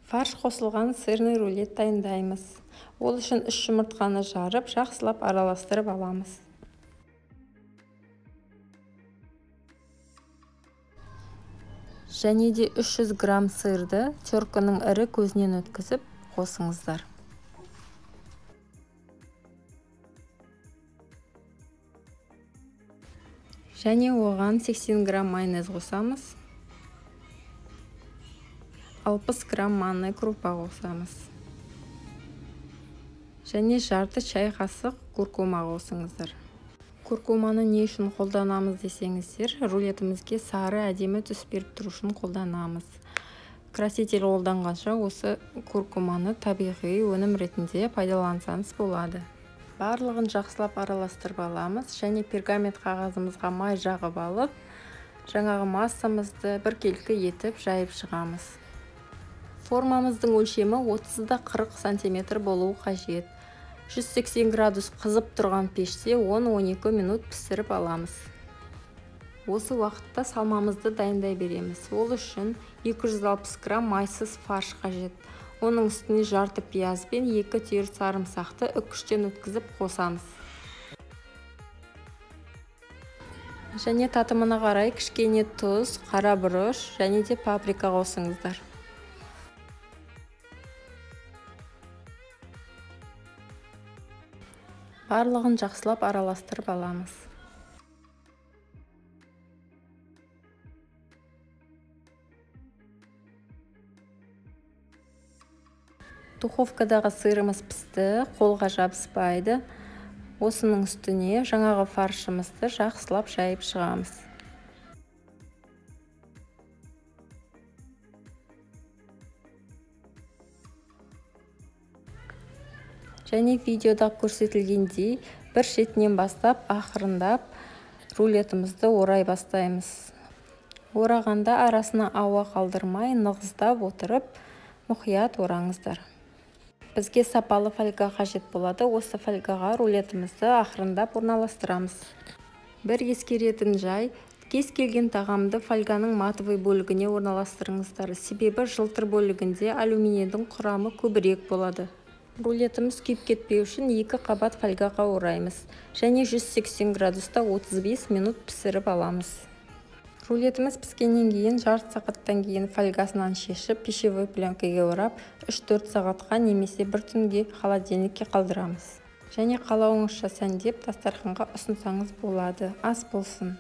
Фарш қосылған сырный рулет дайындаймыз. Ол үшін 3 жұмыртқаны жарып, жақсылап араластырып аламыз. Және де 300 грамм сырды терканың ірі көзінен өткізіп қосыңыздар. Және оған 80 грамм майонез қосамыз. 60 грамм манный крупа қосамыз. Және жарты чай қасық куркума қосыңыздар. Куркуманы не үшін қолданамыз десеңіздер, рулетімізге сары әдемі түс беріп тұру үшін қолданамыз. Краситель қолданғанша осы куркуманы табиғи өнім ретінде пайдалансаңыз болады. Барлығын жақсылап араластырып аламыз және пергамент қағазымызға май жағып алып, жаңағы массамызды біркелкі етіп жайып шығамыз. Формамыздың өлшемі 30-40 см болуы қажет. 180 градус қызып тұрған пеште 10-12 минут пісіріп аламыз. Осы уақытта салмамызды дайындай береміз. Ол үшін 260 грамм майсыз фарш қажет. Оның үстіне жарты пияз бен 2 түйір сарымсақты үккіштен өткізіп қосамыз. Және татымына қарай кішкене тұз, қара бұрыш және де паприка қосыңыздар. Барлығын жақсылап араластырып аламыз. Духовкадағы сырымыз пісті, қолға жабыспайды. Осының үстіне жаңағы фаршымызды жақсылап жайып шығамыз. Және видеода көрсетілгендей бір шетінен бастап ақырындап рулетімізді орай бастаймыз. Орағанда арасына ауа қалдырмай нығыздап отырып мұқият ораңыздар. Бізге сапалы фольга қажет болады. Осы фольгаға рулетімізді ақырындап орналастырамыз. Бір ескеретін жай, кез келген тағамды фольганың матовый бөлігіне орналастырыңыздар. Себебі жылтыр бөлігінде алюминийдің құрамы көбірек болады. Рулетіміз күйіп кетпеу үшін 2 қабат фольгаға ораймыз. Және 180 градуста 35 минут пісіріп аламыз. Рулетіміз піскеннен кейін жарты сағаттан кейін фольгасынан шешіп, пищевой пленкаға орап, 3-4 сағатқа немесе бір түнге холодильникке қалдырамыз. Және қалауыңызша сәндеп дастарханға ұсынсаңыз болады. Ас болсын.